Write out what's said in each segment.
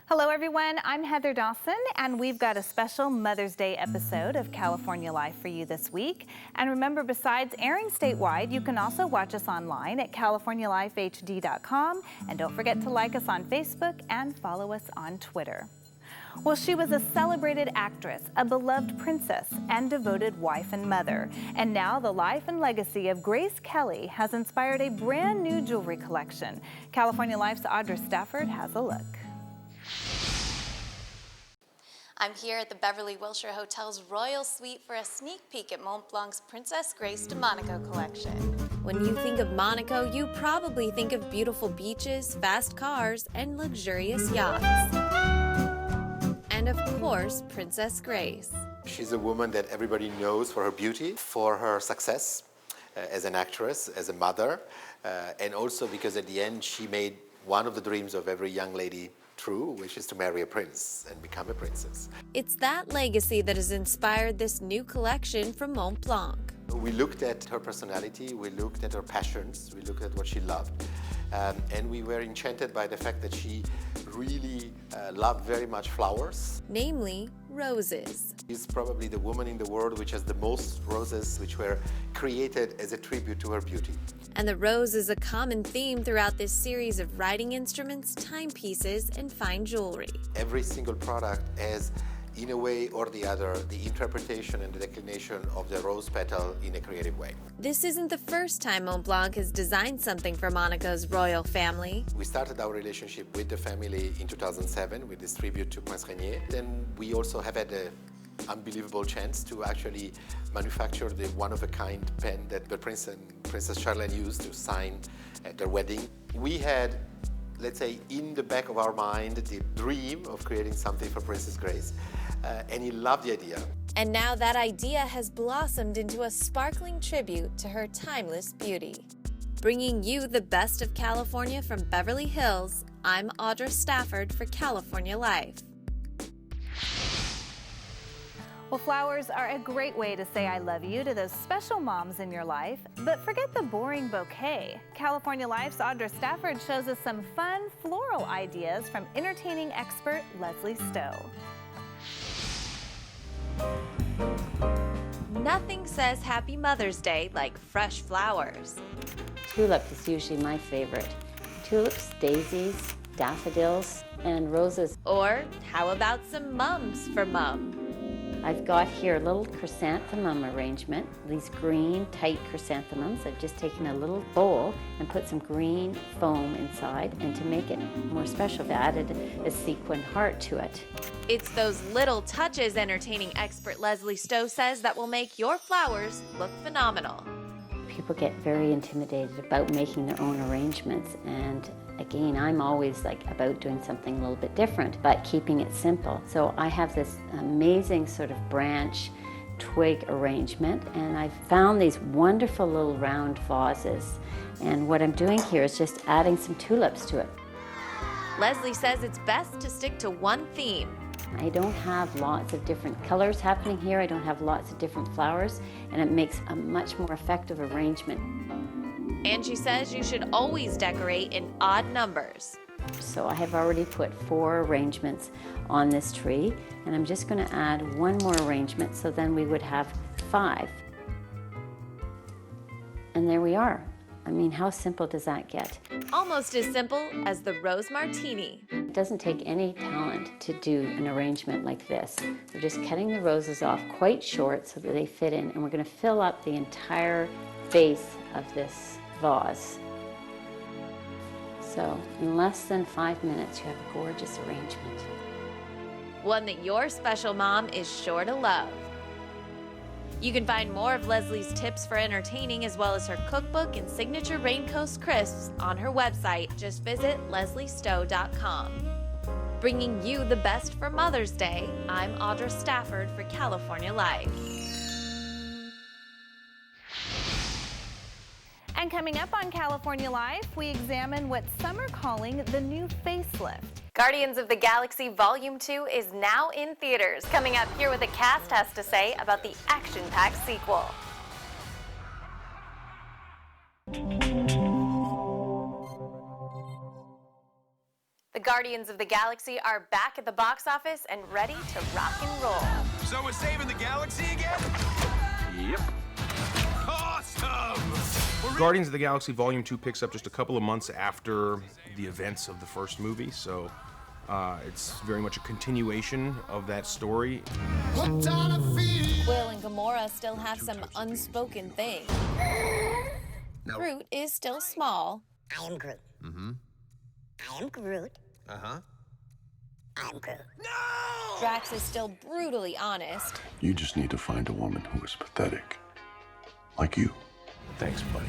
Hello everyone, I'm Heather Dawson and we've got a special Mother's Day episode of California Life for you this week. And remember, besides airing statewide, you can also watch us online at californialifehd.com, and don't forget to like us on Facebook and follow us on Twitter. Well, she was a celebrated actress, a beloved princess, and devoted wife and mother. And now the life and legacy of Grace Kelly has inspired a brand new jewelry collection. California Life's Audra Stafford has a look. I'm here at the Beverly Wilshire Hotel's Royal Suite for a sneak peek at Montblanc's Princess Grace de Monaco collection. When you think of Monaco, you probably think of beautiful beaches, fast cars, and luxurious yachts. And of course, Princess Grace. She's a woman that everybody knows for her beauty, for her success as an actress, as a mother, and also because at the end she made one of the dreams of every young lady true, which is to marry a prince and become a princess. It's that legacy that has inspired this new collection from Montblanc. We looked at her personality, we looked at her passions, we looked at what she loved, and we were enchanted by the fact that she really loved very much flowers. Namely, roses. She's probably the woman in the world which has the most roses which were created as a tribute to her beauty. And the rose is a common theme throughout this series of writing instruments, timepieces, and fine jewelry. Every single product has, in a way or the other, the interpretation and the declination of the rose petal in a creative way. This isn't the first time Montblanc has designed something for Monaco's royal family. We started our relationship with the family in 2007 with this tribute to Prince Rainier. Then we also have had an unbelievable chance to actually manufacture the one-of-a-kind pen that the Prince and Princess Charlene used to sign at their wedding. We had, let's say, in the back of our mind, the dream of creating something for Princess Grace, and he loved the idea. And now that idea has blossomed into a sparkling tribute to her timeless beauty. Bringing you the best of California from Beverly Hills, I'm Audra Stafford for California Life. Well, flowers are a great way to say I love you to those special moms in your life, but forget the boring bouquet. California Life's Audra Stafford shows us some fun floral ideas from entertaining expert Leslie Stowe. Nothing says Happy Mother's Day like fresh flowers. Tulip is usually my favorite. Tulips, daisies, daffodils, and roses. Or how about some mums for mum? I've got here a little chrysanthemum arrangement, these green tight chrysanthemums. I've just taken a little bowl and put some green foam inside, and to make it more special, I've added a sequin heart to it. It's those little touches, entertaining expert Leslie Stowe says, that will make your flowers look phenomenal. People get very intimidated about making their own arrangements, and again, I'm always about doing something a little bit different, but keeping it simple. So I have this amazing sort of branch twig arrangement, and I've found these wonderful little round vases. And what I'm doing here is just adding some tulips to it. Leslie says it's best to stick to one theme. I don't have lots of different colors happening here. I don't have lots of different flowers, and it makes a much more effective arrangement. And she says you should always decorate in odd numbers. So I have already put 4 arrangements on this tree, and I'm just going to add one more arrangement, so then we would have 5. And there we are. I mean, how simple does that get? Almost as simple as the rose martini. It doesn't take any talent to do an arrangement like this. We're just cutting the roses off quite short so that they fit in, and we're going to fill up the entire base of this vase. So in less than 5 minutes, you have a gorgeous arrangement. One that your special mom is sure to love. You can find more of Leslie's tips for entertaining, as well as her cookbook and signature Raincoast crisps, on her website. Just visit lesliestowe.com. Bringing you the best for Mother's Day, I'm Audra Stafford for California Life. And coming up on California Life, we examine what some are calling the new facelift. Guardians of the Galaxy Volume 2 is now in theaters. Coming up, hear what the cast has to say about the action-packed sequel. The Guardians of the Galaxy are back at the box office and ready to rock and roll. So we're saving the galaxy again? Yep. Awesome! Guardians of the Galaxy Volume 2 picks up just a couple of months after the events of the first movie, so it's very much a continuation of that story. Quill and Gamora still have some unspoken things. Groot is still small. I am Groot. Mm-hmm. I am Groot. Uh-huh. I'm Groot. No! Drax is still brutally honest. You just need to find a woman who is pathetic. Like you. Thanks, buddy.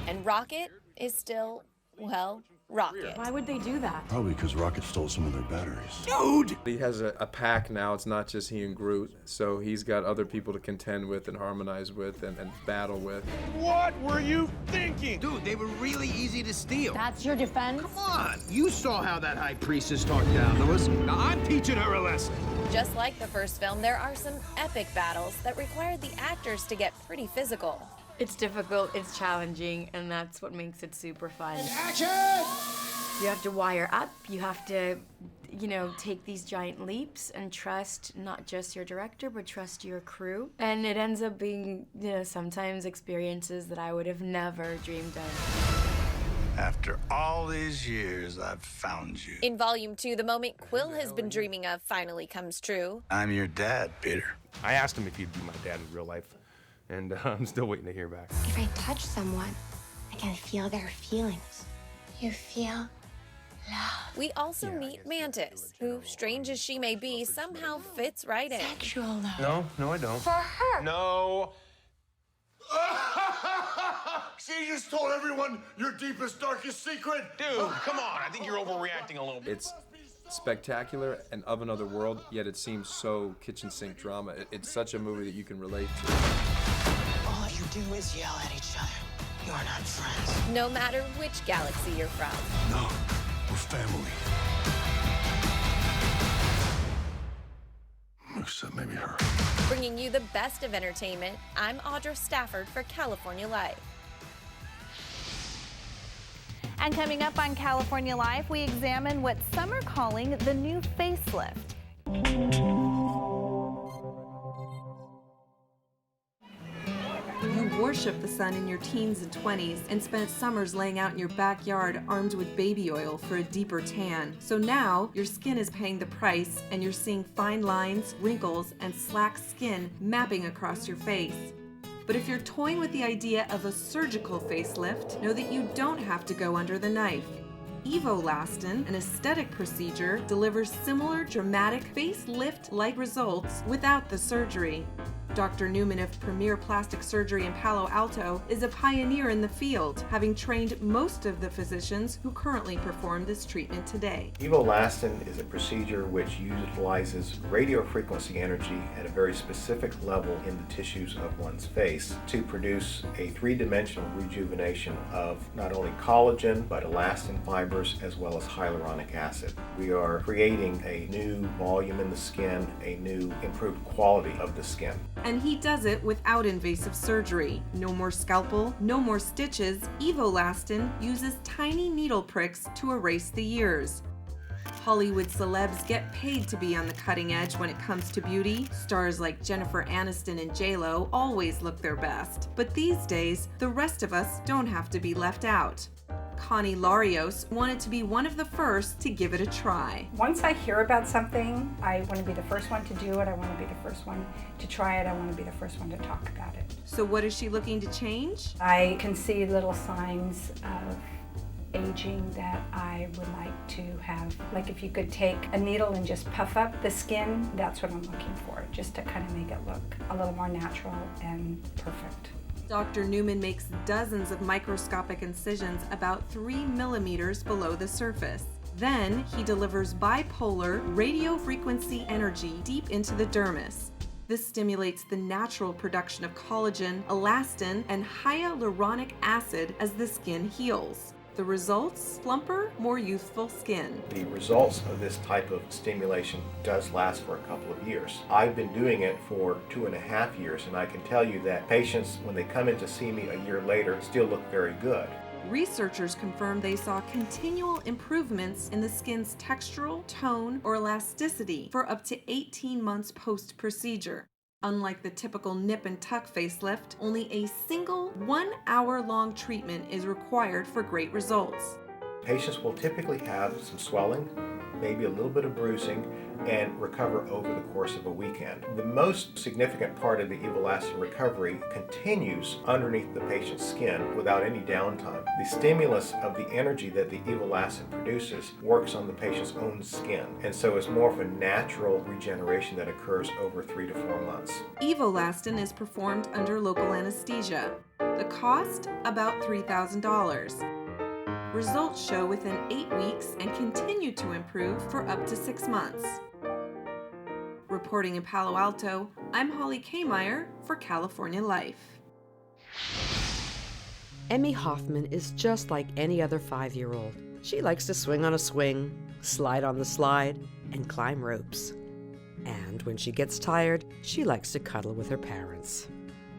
And Rocket is still, well, Rocket. Why would they do that? Probably because Rocket stole some of their batteries. Dude! He has a pack now. It's not just he and Groot. So he's got other people to contend with and harmonize with and battle with. What were you thinking? Dude, they were really easy to steal. That's your defense? Come on! You saw how that high priestess talked down to us. Now I'm teaching her a lesson. Just like the first film, there are some epic battles that require the actors to get pretty physical. It's difficult, it's challenging, and that's what makes it super fun. Action! You have to wire up, you have to, take these giant leaps and trust not just your director, but trust your crew. And it ends up being, sometimes experiences that I would have never dreamed of. After all these years, I've found you. In Volume 2, the moment Quill has been dreaming of finally comes true. I'm your dad, Peter. I asked him if he'd be my dad in real life, and I'm still waiting to hear back. If I touch someone, I can feel their feelings. You feel love. We also meet Mantis, who, strange as she may be, somehow fits right in. Sexual love. No, I don't. For her. No. She just told everyone your deepest, darkest secret. Dude, come on. I think you're overreacting a little bit. It's spectacular and of another world, yet it seems so kitchen sink drama. It's such a movie that you can relate to. All you do is yell at each other. You're not friends. No matter which galaxy you're from. No, we're family. Except maybe her. Bringing you the best of entertainment, I'm Audra Stafford for California Life. And coming up on California Life, we examine what some are calling the new facelift. You worship the sun in your teens and 20s and spent summers laying out in your backyard armed with baby oil for a deeper tan. So now your skin is paying the price and you're seeing fine lines, wrinkles, and slack skin mapping across your face. But if you're toying with the idea of a surgical facelift, know that you don't have to go under the knife. Evolastin, an aesthetic procedure, delivers similar dramatic facelift-like results without the surgery. Dr. Newman of Premier Plastic Surgery in Palo Alto is a pioneer in the field, having trained most of the physicians who currently perform this treatment today. Evolastin is a procedure which utilizes radiofrequency energy at a very specific level in the tissues of one's face to produce a three-dimensional rejuvenation of not only collagen, but elastin fibers as well as hyaluronic acid. We are creating a new volume in the skin, a new improved quality of the skin. And he does it without invasive surgery. No more scalpel, no more stitches. Evolastin uses tiny needle pricks to erase the years. Hollywood celebs get paid to be on the cutting edge when it comes to beauty. Stars like Jennifer Aniston and J-Lo always look their best. But these days, the rest of us don't have to be left out. Connie Larios wanted to be one of the first to give it a try. Once I hear about something, I want to be the first one to do it. I want to be the first one to try it. I want to be the first one to talk about it. So what is she looking to change? I can see little signs of aging that I would like to have. Like if you could take a needle and just puff up the skin, that's what I'm looking for, just to kind of make it look a little more natural and perfect. Dr. Newman makes dozens of microscopic incisions about 3 millimeters below the surface. Then he delivers bipolar radiofrequency energy deep into the dermis. This stimulates the natural production of collagen, elastin, and hyaluronic acid as the skin heals. The results? Plumper, more youthful skin. The results of this type of stimulation does last for a couple of years. I've been doing it for 2.5 years, and I can tell you that patients, when they come in to see me a year later, still look very good. Researchers confirmed they saw continual improvements in the skin's textural, tone, or elasticity for up to 18 months post-procedure. Unlike the typical nip and tuck facelift, only a single 1-hour-long treatment is required for great results. Patients will typically have some swelling, maybe a little bit of bruising, and recover over the course of a weekend. The most significant part of the Evolastin recovery continues underneath the patient's skin without any downtime. The stimulus of the energy that the Evolastin produces works on the patient's own skin, and so it's more of a natural regeneration that occurs over 3 to 4 months. Evolastin is performed under local anesthesia. The cost, about $3,000. Results show within 8 weeks and continue to improve for up to 6 months. Reporting in Palo Alto, I'm Holly Kmeyer for California Life. Emmy Hoffman is just like any other 5-year-old. She likes to swing on a swing, slide on the slide, and climb ropes. And when she gets tired, she likes to cuddle with her parents.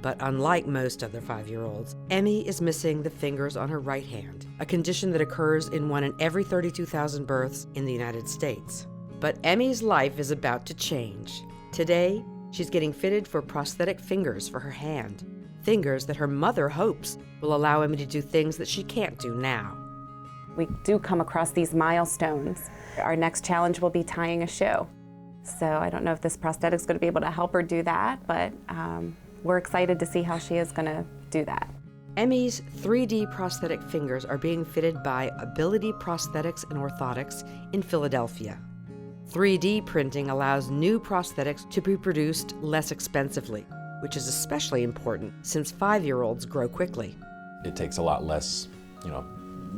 But unlike most other 5-year-olds, Emmy is missing the fingers on her right hand, a condition that occurs in 1 in every 32,000 births in the United States. But Emmy's life is about to change. Today, she's getting fitted for prosthetic fingers for her hand, fingers that her mother hopes will allow Emmy to do things that she can't do now. We do come across these milestones. Our next challenge will be tying a shoe. So I don't know if this prosthetic is going to be able to help her do that, but we're excited to see how she is going to do that. Emmy's 3D prosthetic fingers are being fitted by Ability Prosthetics and Orthotics in Philadelphia. 3D printing allows new prosthetics to be produced less expensively, which is especially important since 5-year-olds grow quickly. It takes a lot less,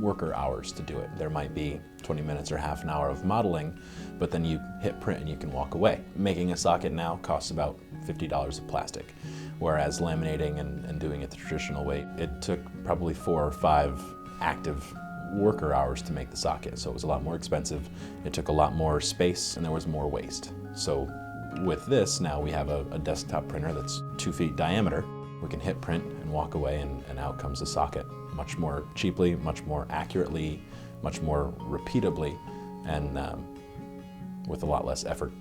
worker hours to do it. There might be 20 minutes or half an hour of modeling, but then you hit print and you can walk away. Making a socket now costs about $50 of plastic, whereas laminating and doing it the traditional way, it took probably 4 or 5 active worker hours to make the socket, so it was a lot more expensive. It took a lot more space and there was more waste. So with this, now we have a desktop printer that's 2 feet diameter. We can hit print and walk away and out comes the socket. Much more cheaply, much more accurately, much more repeatably, and with a lot less effort.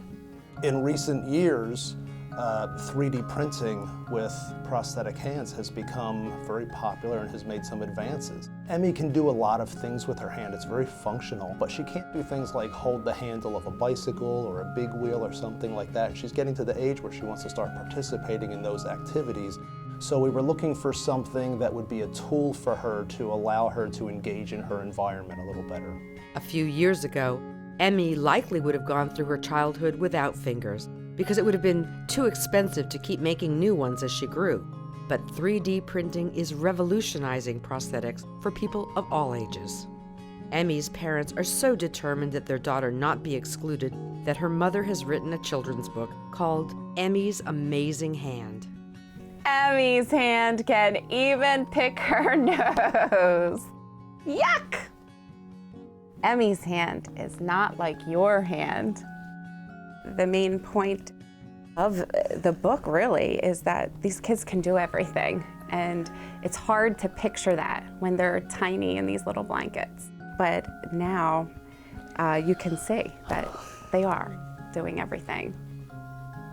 In recent years, 3D printing with prosthetic hands has become very popular and has made some advances. Emmy can do a lot of things with her hand. It's very functional, but she can't do things like hold the handle of a bicycle or a big wheel or something like that. She's getting to the age where she wants to start participating in those activities. So we were looking for something that would be a tool for her to allow her to engage in her environment a little better. A few years ago, Emmy likely would have gone through her childhood without fingers because it would have been too expensive to keep making new ones as she grew. But 3D printing is revolutionizing prosthetics for people of all ages. Emmy's parents are so determined that their daughter not be excluded that her mother has written a children's book called Emmy's Amazing Hand. Emmy's hand can even pick her nose. Yuck! Emmy's hand is not like your hand. The main point of the book really is that these kids can do everything, and it's hard to picture that when they're tiny in these little blankets. But now you can see that they are doing everything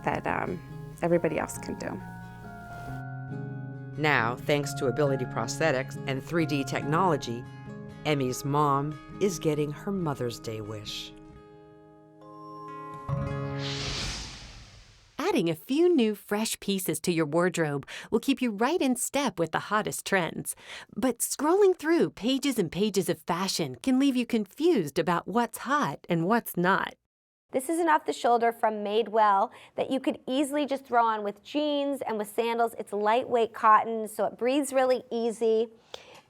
that everybody else can do. Now, thanks to Ability Prosthetics and 3D technology, Emmy's mom is getting her Mother's Day wish. Adding a few new fresh pieces to your wardrobe will keep you right in step with the hottest trends. But scrolling through pages and pages of fashion can leave you confused about what's hot and what's not. This is an off-the-shoulder from Madewell that you could easily just throw on with jeans and with sandals. It's lightweight cotton, so it breathes really easy.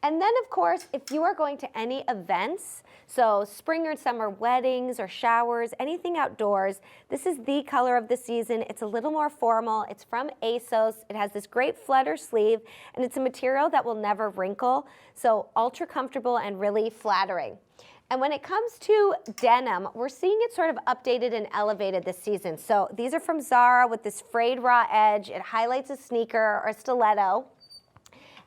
And then, of course, if you are going to any events, so spring or summer weddings or showers, anything outdoors, this is the color of the season. It's a little more formal. It's from ASOS. It has this great flutter sleeve, and it's a material that will never wrinkle, so ultra comfortable and really flattering. And when it comes to denim, we're seeing it sort of updated and elevated this season. So these are from Zara with this frayed raw edge. It highlights a sneaker or a stiletto.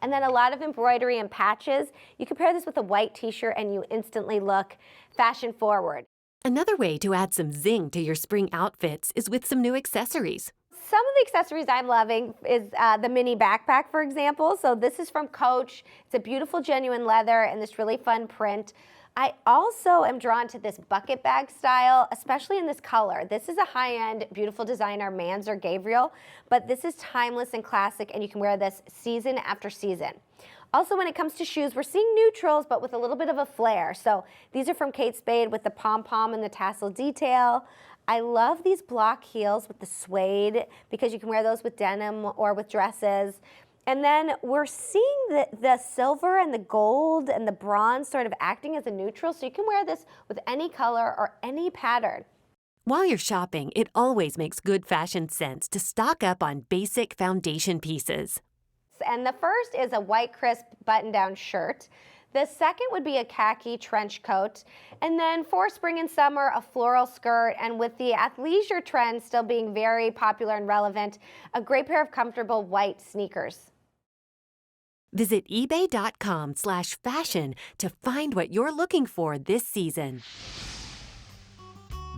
and then a lot of embroidery and patches. You can pair this with a white t-shirt and you instantly look fashion forward. Another way to add some zing to your spring outfits is with some new accessories. Some of the accessories I'm loving is the mini backpack, for example. So this is from Coach. It's a beautiful genuine leather and this really fun print. I also am drawn to this bucket bag style, especially in this color. This is a high-end, beautiful designer, Mans or Gabriel, but this is timeless and classic, and you can wear this season after season. Also, when it comes to shoes, we're seeing neutrals, but with a little bit of a flair. So these are from Kate Spade with the pom-pom and the tassel detail. I love these block heels with the suede because you can wear those with denim or with dresses. And then we're seeing the silver and the gold and the bronze sort of acting as a neutral, so you can wear this with any color or any pattern. While you're shopping, it always makes good fashion sense to stock up on basic foundation pieces. And the first is a white crisp button-down shirt. The second would be a khaki trench coat. And then for spring and summer, a floral skirt. And with the athleisure trend still being very popular and relevant, a great pair of comfortable white sneakers. Visit ebay.com/fashion to find what you're looking for this season.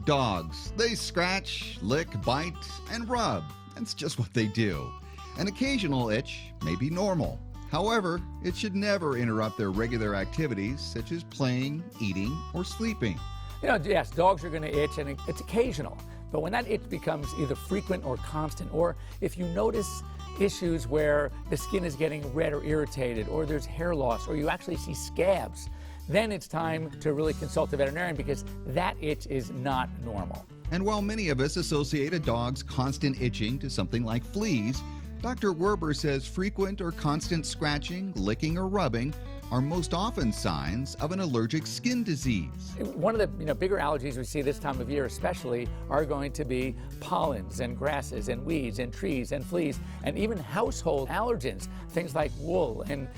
Dogs, they scratch, lick, bite, and rub. That's just what they do. An occasional itch may be normal. However, it should never interrupt their regular activities such as playing, eating, or sleeping. You know, yes, dogs are going to itch, and it's occasional. But when that itch becomes either frequent or constant, or if you notice issues where the skin is getting red or irritated, or there's hair loss, or you actually see scabs, then it's time to really consult a veterinarian because that itch is not normal. And while many of us associate a dog's constant itching to something like fleas, Dr. Werber says frequent or constant scratching, licking, or rubbing are most often signs of an allergic skin disease. One of the bigger allergies we see this time of year especially are going to be pollens and grasses and weeds and trees and fleas and even household allergens, things like wool and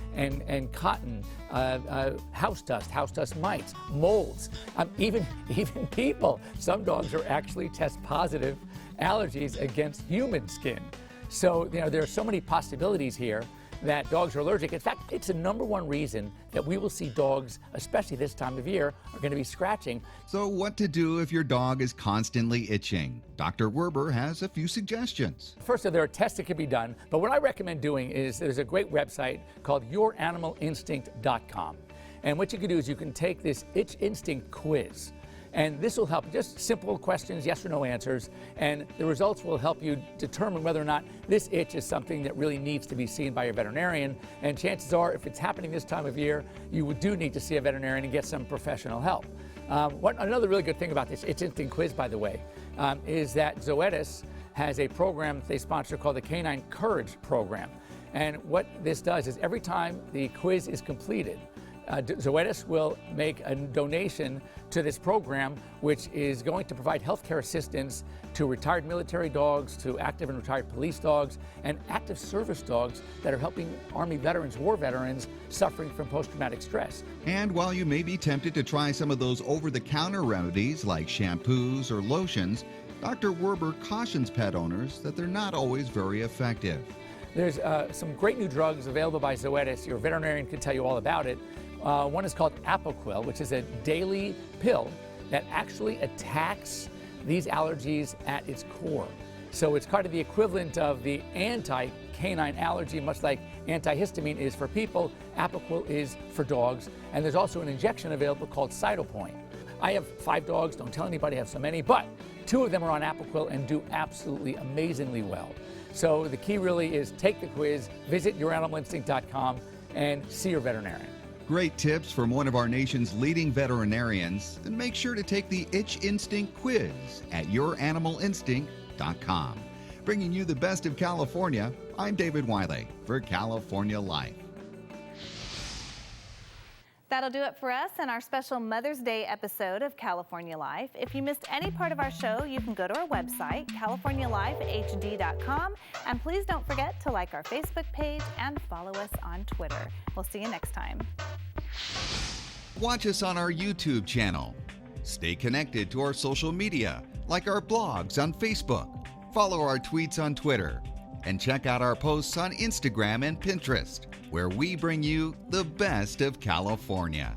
cotton, house dust mites, molds, even people. Some dogs are actually test positive allergies against human skin. So, there are so many possibilities here that dogs are allergic. In fact, it's the #1 reason that we will see dogs, especially this time of year, are going to be scratching. So what to do if your dog is constantly itching? Dr. Werber has a few suggestions. First, there are tests that can be done, but what I recommend doing is there's a great website called YourAnimalInstinct.com. And what you can do is you can take this Itch Instinct quiz. And this will help, just simple questions, yes or no answers, and the results will help you determine whether or not this itch is something that really needs to be seen by your veterinarian. And chances are, if it's happening this time of year, you do need to see a veterinarian and get some professional help. Another really good thing about this Itch Instinct quiz, by the way, is that Zoetis has a program they sponsor called the Canine Courage Program. And what this does is every time the quiz is completed, Zoetis will make a donation to this program, which is going to provide healthcare assistance to retired military dogs, to active and retired police dogs, and active service dogs that are helping Army veterans, war veterans, suffering from post-traumatic stress. And while you may be tempted to try some of those over-the-counter remedies like shampoos or lotions, Dr. Werber cautions pet owners that they're not always very effective. There's some great new drugs available by Zoetis. Your veterinarian can tell you all about it. One is called Apoquel, which is a daily pill that actually attacks these allergies at its core. So it's kind of the equivalent of the anti-canine allergy, much like antihistamine is for people, Apoquel is for dogs. And there's also an injection available called Cytopoint. I have 5 dogs, don't tell anybody I have so many, but 2 of them are on Apoquel and do absolutely amazingly well. So the key really is take the quiz, visit YourAnimalInstinct.com, and see your veterinarian. Great tips from one of our nation's leading veterinarians, and make sure to take the Itch Instinct quiz at YourAnimalInstinct.com. Bringing you the best of California, I'm David Wiley for California Life. That'll do it for us in our special Mother's Day episode of California Life. If you missed any part of our show, you can go to our website, CaliforniaLifeHD.com, and please don't forget to like our Facebook page and follow us on Twitter. We'll see you next time. Watch us on our YouTube channel. Stay connected to our social media, like our blogs on Facebook. Follow our tweets on Twitter, and check out our posts on Instagram and Pinterest. where we bring you the best of California.